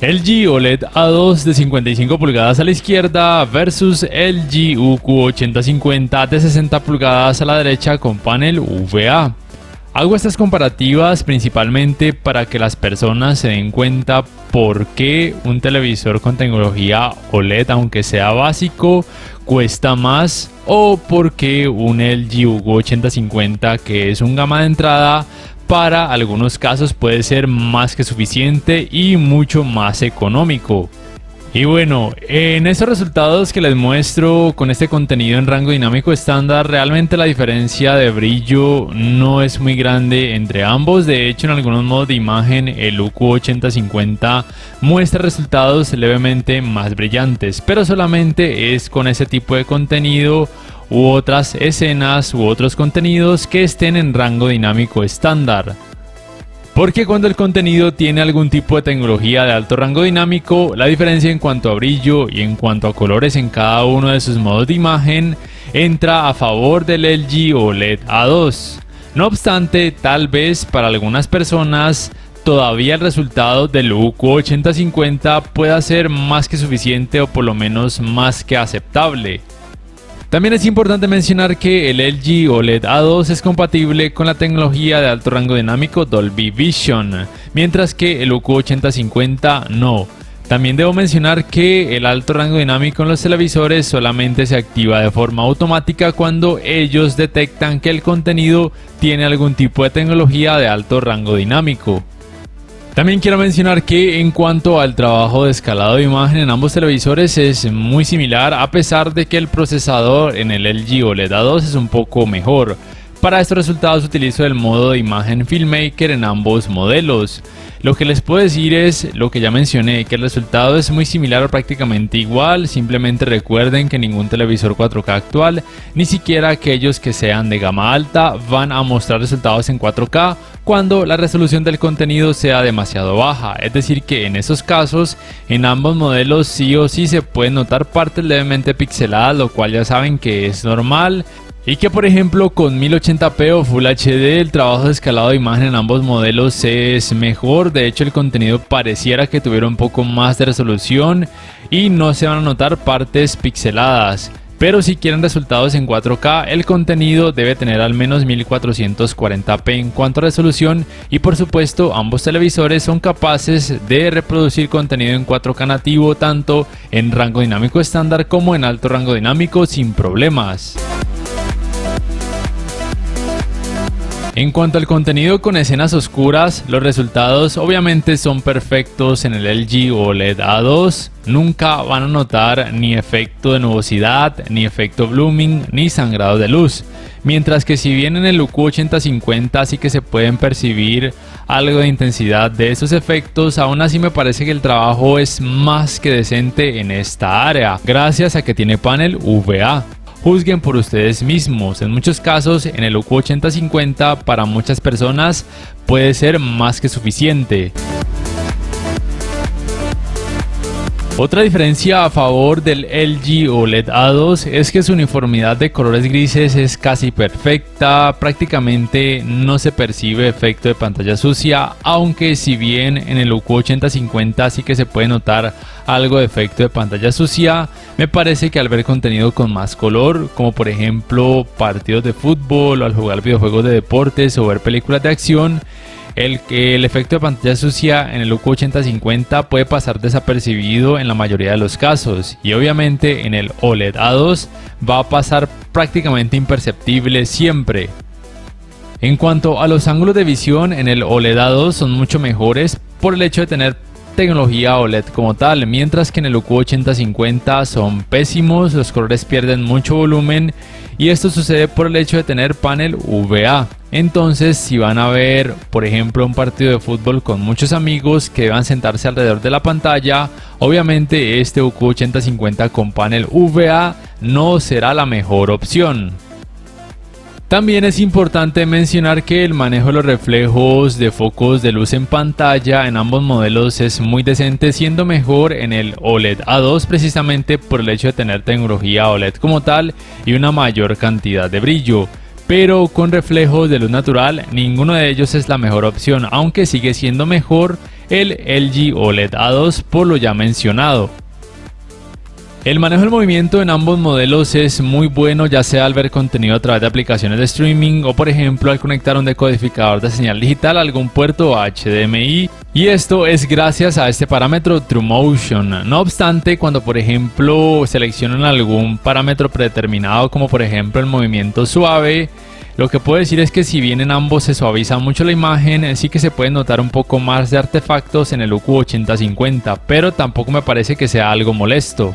LG OLED A2 de 55 pulgadas a la izquierda versus LG UQ8050 de 60 pulgadas a la derecha con panel VA. Hago estas comparativas principalmente para que las personas se den cuenta por qué un televisor con tecnología OLED, aunque sea básico, cuesta más, o por qué un LG UQ8050, que es un gama de entrada, para algunos casos puede ser más que suficiente y mucho más económico. Y bueno, en estos resultados que les muestro con este contenido en rango dinámico estándar, realmente la diferencia de brillo no es muy grande entre ambos. De hecho, en algunos modos de imagen el UQ8050 muestra resultados levemente más brillantes, pero solamente es con ese tipo de contenido u otras escenas u otros contenidos que estén en rango dinámico estándar. Porque cuando el contenido tiene algún tipo de tecnología de alto rango dinámico, la diferencia en cuanto a brillo y en cuanto a colores en cada uno de sus modos de imagen entra a favor del LG OLED A2. No obstante, tal vez para algunas personas todavía el resultado del UQ8050 pueda ser más que suficiente o por lo menos más que aceptable. También es importante mencionar que el LG OLED A2 es compatible con la tecnología de alto rango dinámico Dolby Vision, mientras que el UQ8050 no. También debo mencionar que el alto rango dinámico en los televisores solamente se activa de forma automática cuando ellos detectan que el contenido tiene algún tipo de tecnología de alto rango dinámico. También quiero mencionar que en cuanto al trabajo de escalado de imagen en ambos televisores es muy similar, a pesar de que el procesador en el LG OLED A2 es un poco mejor. Para estos resultados utilizo el modo de imagen Filmmaker en ambos modelos. Lo que les puedo decir es lo que ya mencioné, que el resultado es muy similar o prácticamente igual. Simplemente recuerden que ningún televisor 4K actual, ni siquiera aquellos que sean de gama alta, van a mostrar resultados en 4K cuando la resolución del contenido sea demasiado baja. Es decir que en esos casos, en ambos modelos sí o sí se pueden notar partes levemente pixeladas, lo cual ya saben que es normal. Y que por ejemplo con 1080p o Full HD el trabajo de escalado de imagen en ambos modelos es mejor. De hecho, el contenido pareciera que tuviera un poco más de resolución y no se van a notar partes pixeladas. Pero si quieren resultados en 4K, el contenido debe tener al menos 1440p en cuanto a resolución, y por supuesto ambos televisores son capaces de reproducir contenido en 4K nativo tanto en rango dinámico estándar como en alto rango dinámico sin problemas. En cuanto al contenido con escenas oscuras, los resultados obviamente son perfectos en el LG OLED A2. Nunca van a notar ni efecto de nubosidad, ni efecto blooming, ni sangrado de luz. Mientras que si bien en el UQ8050 sí que se pueden percibir algo de intensidad de esos efectos, aún así me parece que el trabajo es más que decente en esta área, gracias a que tiene panel VA. Juzguen por ustedes mismos. En muchos casos en el UQ8050 para muchas personas puede ser más que suficiente. Otra diferencia a favor del LG OLED A2 es que su uniformidad de colores grises es casi perfecta, prácticamente no se percibe efecto de pantalla sucia, aunque si bien en el UQ8050 sí que se puede notar algo de efecto de pantalla sucia, me parece que al ver contenido con más color, como por ejemplo partidos de fútbol o al jugar videojuegos de deportes o ver películas de acción, el efecto de pantalla sucia en el UQ8050 puede pasar desapercibido en la mayoría de los casos, y obviamente en el OLED A2 va a pasar prácticamente imperceptible siempre. En cuanto a los ángulos de visión, en el OLED A2 son mucho mejores por el hecho de tener tecnología OLED como tal, mientras que en el UQ8050 son pésimos, los colores pierden mucho volumen, y esto sucede por el hecho de tener panel VA. Entonces, si van a ver, por ejemplo, un partido de fútbol con muchos amigos que deban sentarse alrededor de la pantalla, obviamente este UQ8050 con panel VA no será la mejor opción. También es importante mencionar que el manejo de los reflejos de focos de luz en pantalla en ambos modelos es muy decente, siendo mejor en el OLED A2 precisamente por el hecho de tener tecnología OLED como tal y una mayor cantidad de brillo. Pero con reflejos de luz natural, ninguno de ellos es la mejor opción, aunque sigue siendo mejor el LG OLED A2 por lo ya mencionado. El manejo del movimiento en ambos modelos es muy bueno, ya sea al ver contenido a través de aplicaciones de streaming o por ejemplo al conectar un decodificador de señal digital a algún puerto HDMI, y esto es gracias a este parámetro TrueMotion. No obstante, cuando por ejemplo seleccionan algún parámetro predeterminado como por ejemplo el movimiento suave, lo que puedo decir es que si bien en ambos se suaviza mucho la imagen, sí que se puede notar un poco más de artefactos en el UQ8050, pero tampoco me parece que sea algo molesto.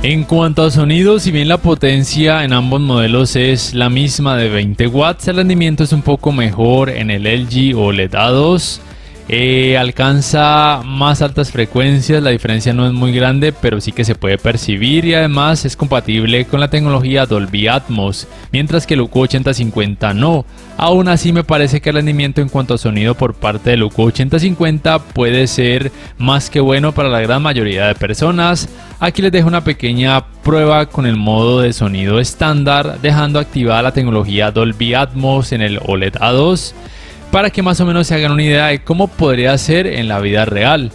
En cuanto a sonido, si bien la potencia en ambos modelos es la misma de 20 watts, el rendimiento es un poco mejor en el LG OLED A2. Alcanza más altas frecuencias, la diferencia no es muy grande, pero sí que se puede percibir, y además es compatible con la tecnología Dolby Atmos, mientras que el UQ8050 no. Aún así me parece que el rendimiento en cuanto a sonido por parte del UQ8050 puede ser más que bueno para la gran mayoría de personas. Aquí les dejo una pequeña prueba con el modo de sonido estándar, dejando activada la tecnología Dolby Atmos en el OLED A2, para que más o menos se hagan una idea de cómo podría ser en la vida real.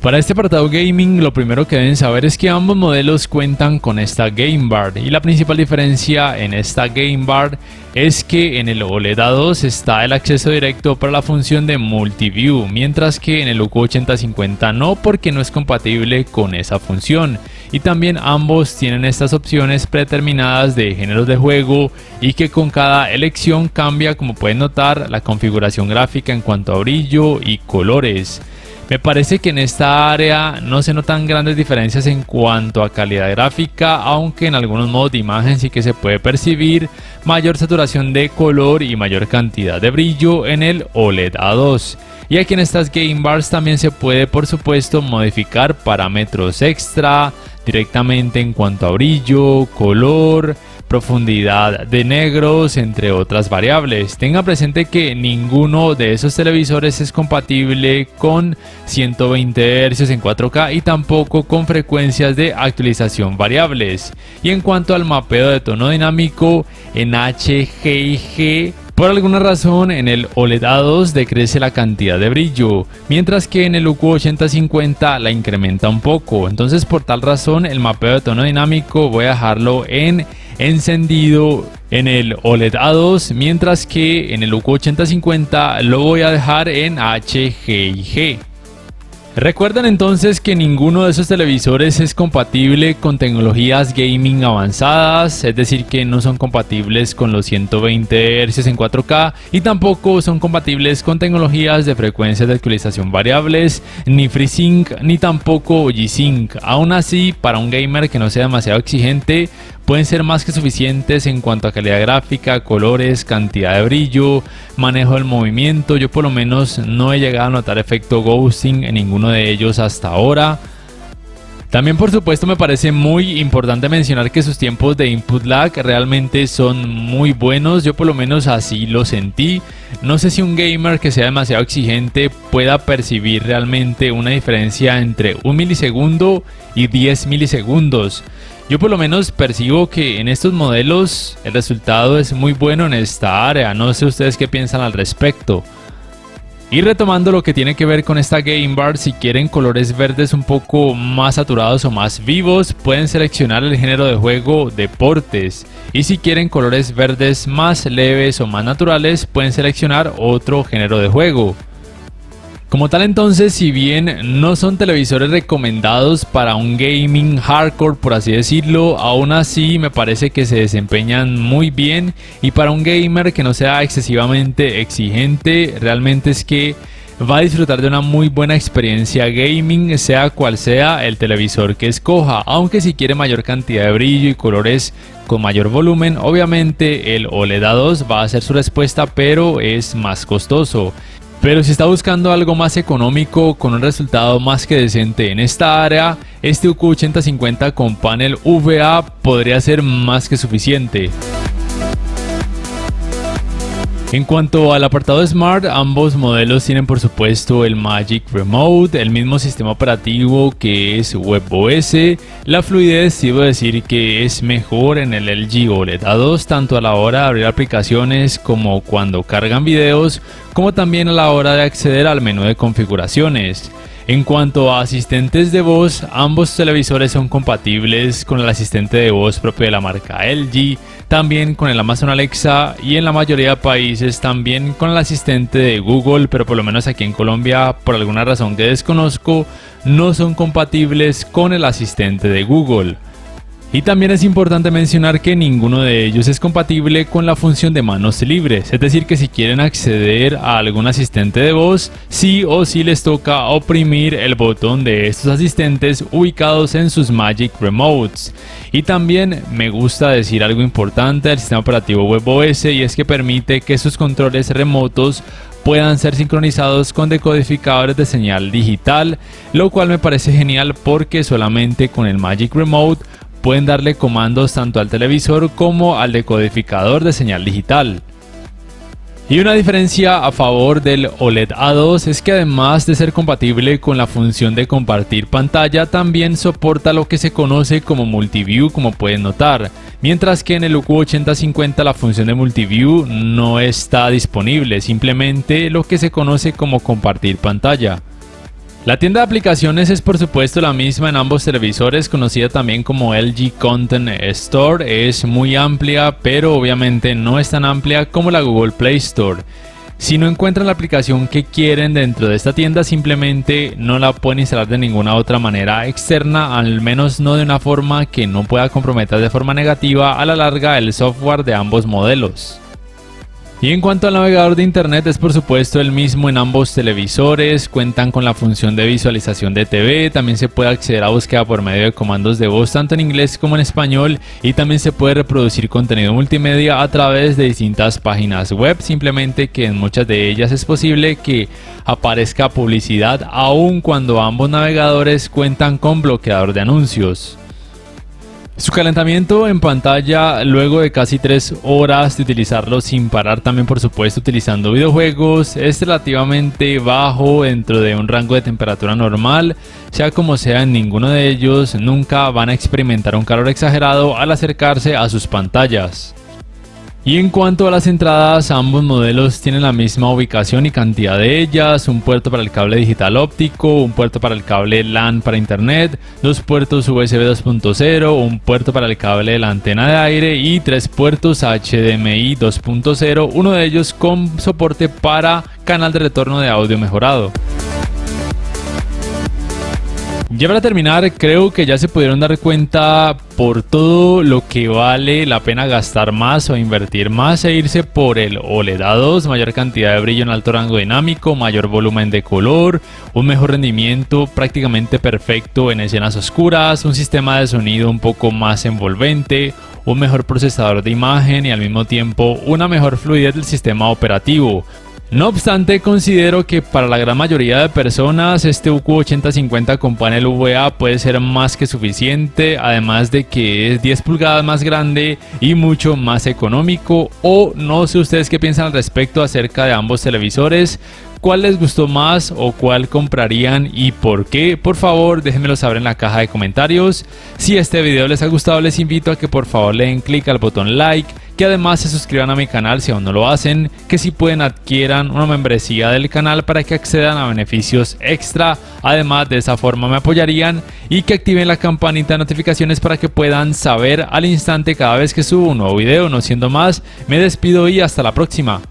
Para este apartado gaming, lo primero que deben saber es que ambos modelos cuentan con esta Game Bar, y la principal diferencia en esta Game Bar es que en el OLED A2 está el acceso directo para la función de Multiview, mientras que en el UQ8050 no, porque no es compatible con esa función. Y también ambos tienen estas opciones predeterminadas de géneros de juego, y que con cada elección cambia, como pueden notar, la configuración gráfica en cuanto a brillo y colores. Me parece que en esta área no se notan grandes diferencias en cuanto a calidad gráfica, aunque en algunos modos de imagen sí que se puede percibir mayor saturación de color y mayor cantidad de brillo en el OLED A2. Y aquí en estas Game Bars también se puede, por supuesto, modificar parámetros extra directamente en cuanto a brillo, color, profundidad de negros, entre otras variables. Tengan presente que ninguno de esos televisores es compatible con 120 Hz en 4K y tampoco con frecuencias de actualización variables. Y en cuanto al mapeo de tono dinámico en HGG, por alguna razón en el OLED A2 decrece la cantidad de brillo, mientras que en el UQ8050 la incrementa un poco. Entonces, por tal razón, el mapeo de tono dinámico voy a dejarlo en encendido en el OLED A2, mientras que en el UQ8050 lo voy a dejar en HGG. Recuerden entonces que ninguno de esos televisores es compatible con tecnologías gaming avanzadas, es decir que no son compatibles con los 120 Hz en 4K y tampoco son compatibles con tecnologías de frecuencias de actualización variables, ni FreeSync ni tampoco G-Sync. Aún así, para un gamer que no sea demasiado exigente, pueden ser más que suficientes en cuanto a calidad gráfica, colores, cantidad de brillo, manejo del movimiento. Yo por lo menos no he llegado a notar efecto ghosting en ninguno de ellos hasta ahora. También por supuesto me parece muy importante mencionar que sus tiempos de input lag realmente son muy buenos, yo por lo menos así lo sentí. No sé si un gamer que sea demasiado exigente pueda percibir realmente una diferencia entre 1 milisegundo y 10 milisegundos. Yo por lo menos percibo que en estos modelos el resultado es muy bueno en esta área, no sé ustedes qué piensan al respecto. Y retomando lo que tiene que ver con esta Game Bar, si quieren colores verdes un poco más saturados o más vivos, pueden seleccionar el género de juego Deportes. Y si quieren colores verdes más leves o más naturales, pueden seleccionar otro género de juego. Como tal entonces, si bien no son televisores recomendados para un gaming hardcore por así decirlo, aún así me parece que se desempeñan muy bien, y para un gamer que no sea excesivamente exigente, realmente es que va a disfrutar de una muy buena experiencia gaming, sea cual sea el televisor que escoja, aunque si quiere mayor cantidad de brillo y colores con mayor volumen, obviamente el OLED A2 va a ser su respuesta, pero es más costoso. Pero si está buscando algo más económico con un resultado más que decente en esta área, este UQ8050 con panel VA podría ser más que suficiente. En cuanto al apartado Smart, ambos modelos tienen por supuesto el Magic Remote, el mismo sistema operativo que es WebOS. La fluidez debo decir que es mejor en el LG OLED A2, tanto a la hora de abrir aplicaciones como cuando cargan videos, como también a la hora de acceder al menú de configuraciones. En cuanto a asistentes de voz, ambos televisores son compatibles con el asistente de voz propio de la marca LG, también con el Amazon Alexa y en la mayoría de países también con el asistente de Google, pero por lo menos aquí en Colombia, por alguna razón que desconozco, no son compatibles con el asistente de Google. Y también es importante mencionar que ninguno de ellos es compatible con la función de manos libres, es decir que si quieren acceder a algún asistente de voz, sí o sí les toca oprimir el botón de estos asistentes ubicados en sus Magic Remotes. Y también me gusta decir algo importante del sistema operativo WebOS, y es que permite que sus controles remotos puedan ser sincronizados con decodificadores de señal digital, lo cual me parece genial porque solamente con el Magic Remote pueden darle comandos tanto al televisor como al decodificador de señal digital. Y una diferencia a favor del OLED A2 es que además de ser compatible con la función de compartir pantalla, también soporta lo que se conoce como Multiview, como pueden notar, mientras que en el UQ8050 la función de Multiview no está disponible, simplemente lo que se conoce como compartir pantalla. La tienda de aplicaciones es por supuesto la misma en ambos televisores, conocida también como LG Content Store. Es muy amplia, pero obviamente no es tan amplia como la Google Play Store. Si no encuentran la aplicación que quieren dentro de esta tienda, simplemente no la pueden instalar de ninguna otra manera externa, al menos no de una forma que no pueda comprometer de forma negativa a la larga el software de ambos modelos. Y en cuanto al navegador de internet, es por supuesto el mismo en ambos televisores, cuentan con la función de visualización de TV, también se puede acceder a búsqueda por medio de comandos de voz tanto en inglés como en español, y también se puede reproducir contenido multimedia a través de distintas páginas web, simplemente que en muchas de ellas es posible que aparezca publicidad aun cuando ambos navegadores cuentan con bloqueador de anuncios. Su calentamiento en pantalla luego de casi 3 horas de utilizarlo sin parar, también por supuesto utilizando videojuegos, es relativamente bajo dentro de un rango de temperatura normal. Sea como sea, en ninguno de ellos nunca van a experimentar un calor exagerado al acercarse a sus pantallas. Y en cuanto a las entradas, ambos modelos tienen la misma ubicación y cantidad de ellas: un puerto para el cable digital óptico, un puerto para el cable LAN para internet, 2 puertos USB 2.0, un puerto para el cable de la antena de aire y 3 puertos HDMI 2.0, uno de ellos con soporte para canal de retorno de audio mejorado. Ya para terminar, creo que ya se pudieron dar cuenta por todo lo que vale la pena gastar más o invertir más e irse por el OLED A2, mayor cantidad de brillo en alto rango dinámico, mayor volumen de color, un mejor rendimiento prácticamente perfecto en escenas oscuras, un sistema de sonido un poco más envolvente, un mejor procesador de imagen y al mismo tiempo una mejor fluidez del sistema operativo. No obstante, considero que para la gran mayoría de personas este UQ8050 con panel VA puede ser más que suficiente, además de que es 10 pulgadas más grande y mucho más económico. O no sé ustedes qué piensan al respecto acerca de ambos televisores. ¿Cuál les gustó más o cuál comprarían y por qué? Por favor, déjenmelo saber en la caja de comentarios. Si este video les ha gustado, les invito a que por favor le den clic al botón like, que además se suscriban a mi canal si aún no lo hacen, que si pueden adquieran una membresía del canal para que accedan a beneficios extra. Además, de esa forma me apoyarían, y que activen la campanita de notificaciones para que puedan saber al instante cada vez que subo un nuevo video. No siendo más, me despido y hasta la próxima.